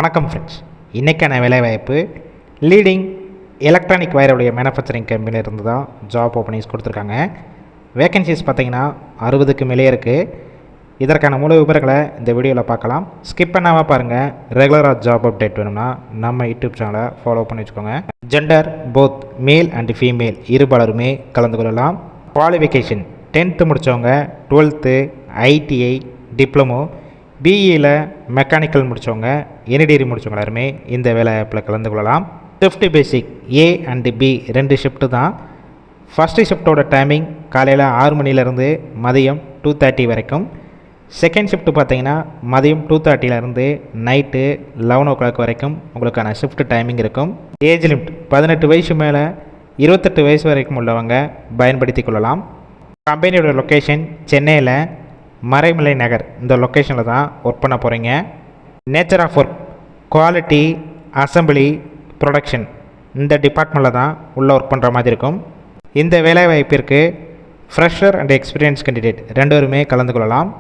வணக்கம் ஃப்ரெண்ட்ஸ், இன்றைக்கான வேலைவாய்ப்பு லீடிங் எலக்ட்ரானிக் வயருடைய மேனுஃபேக்சரிங் கம்பெனியிலிருந்து தான் ஜாப் ஓப்பனிங்ஸ் கொடுத்துருக்காங்க. வேகன்சிஸ் பார்த்திங்கன்னா 60க்கு மேலே இருக்குது. இதற்கான முழு விவரங்களை இந்த வீடியோவில் பார்க்கலாம். ஸ்கிப் பண்ணாமல் பாருங்கள். ரெகுலராக ஜாப் அப்டேட் வேணும்னா நம்ம யூடியூப் சேனலை ஃபாலோ பண்ணி வச்சுக்கோங்க. Gender both male and female இருபாலருமே கலந்து கொள்ளலாம். குவாலிஃபிகேஷன் 10th முடித்தவங்க, 12th, ITI, டிப்ளமோ, பிஇயில் மெக்கானிக்கல் முடித்தவங்க, என்டிடி முடித்தவங்க எல்லாருமே இந்த வேலைவாய்ப்பில் கலந்து கொள்ளலாம். Shift basic A and B 2 shift தான். ஃபஸ்ட்டு ஷிஃப்ட்டோட டைமிங் காலையில் 6 மணிலேருந்து மதியம் 2:30 வரைக்கும். செகண்ட் ஷிஃப்ட்டு பார்த்தீங்கன்னா மதியம் 2:30லேருந்து நைட்டு 11 o'clock வரைக்கும் உங்களுக்கான ஷிஃப்ட் டைமிங் இருக்கும். ஏஜ் லிமிட் 18 வயசு மேலே 28 வயசு வரைக்கும் உள்ளவங்க பயன்படுத்தி கொள்ளலாம். கம்பெனியோட லொக்கேஷன் சென்னையில் மறைமலை நகர், இந்த லொக்கேஷனில் தான் ஒர்க் பண்ண போகிறீங்க. Nature of work quality, assembly, production இந்த டிபார்ட்மெண்ட்டில் தான் உள்ளே ஒர்க் பண்ணுற மாதிரி இருக்கும். இந்த வேலைவாய்ப்பிற்கு ஃப்ரெஷர் அண்ட் எக்ஸ்பீரியன்ஸ் கேண்டிடேட் 2 பேருமே கலந்து கொள்ளலாம்.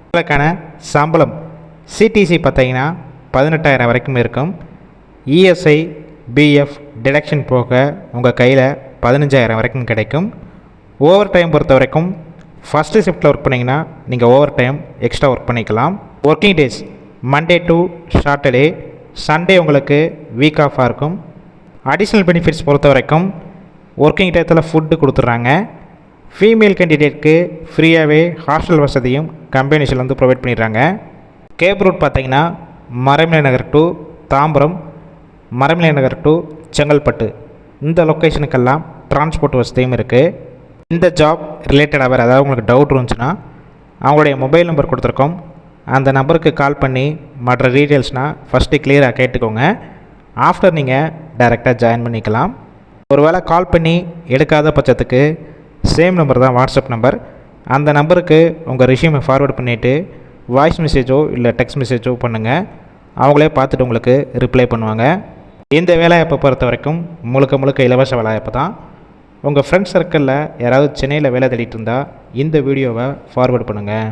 உங்களுக்கான சம்பளம் சிடிசி பார்த்தீங்கன்னா 18,000 வரைக்கும் இருக்கும். இஎஸ்ஐ, பிஎஃப் டிடக்ஷன் போக உங்கள் கையில் 15,000 வரைக்கும் கிடைக்கும். ஓவர் டைம் பொறுத்த வரைக்கும் ஃபஸ்ட்டு ஷிஃப்ட்டில் ஒர்க் பண்ணிங்கன்னா நீங்கள் ஓவர் டைம் எக்ஸ்ட்ரா ஒர்க் பண்ணிக்கலாம். Working days Monday to Saturday, Sunday உங்களுக்கு வீக் ஆஃபாக இருக்கும். அடிஷ்னல் பெனிஃபிட்ஸ் பொறுத்த வரைக்கும் ஒர்க்கிங் டயத்தில் ஃபுட்டு கொடுத்துட்றாங்க. ஃபீமேல் கேண்டிடேட்க்கு ஃப்ரீயாகவே ஹாஸ்டல் வசதியும் கம்பெனிஸ்லேருந்து ப்ரொவைட் பண்ணிடுறாங்க. கேப் ரூட் பார்த்தீங்கன்னா மறைமலை நகர் டு தாம்பரம், மறைமலை நகர் டு செங்கல்பட்டு இந்த லொக்கேஷனுக்கெல்லாம் டிரான்ஸ்போர்ட் வசதியும் இருக்குது. இந்த ஜாப் ரிலேட்டடாக வேறு ஏதாவது உங்களுக்கு டவுட் இருந்துச்சுன்னா அவங்களுடைய மொபைல் நம்பர் கொடுத்துருக்கோம். அந்த நம்பருக்கு கால் பண்ணி மற்ற டீட்டெயில்ஸ்னால் ஃபஸ்ட்டு கிளியராக கேட்டுக்கோங்க. ஆஃப்டர் நீங்கள் டைரெக்டாக ஜாயின் பண்ணிக்கலாம். ஒரு வேளை கால் பண்ணி எடுக்காத பட்சத்துக்கு சேம் நம்பர் தான் வாட்ஸ்அப் நம்பர். அந்த நம்பருக்கு உங்கள் ரெஸ்யூமை ஃபார்வேர்ட் பண்ணிவிட்டு வாய்ஸ் மெசேஜோ இல்லை டெக்ஸ்ட் மெசேஜோ பண்ணுங்கள். அவங்களே பார்த்துட்டு உங்களுக்கு ரிப்ளை பண்ணுவாங்க. இந்த வேலைவாய்ப்பை பொறுத்த வரைக்கும் முழுக்க இலவச வேலைவாய்ப்பு தான். உங்கள் ஃப்ரெண்ட்ஸ் சர்க்கிளில் யாராவது சென்னையில் வேலை தேடிட்டு இருந்தால் இந்த வீடியோவை ஃபார்வேர்ட் பண்ணுங்கள்.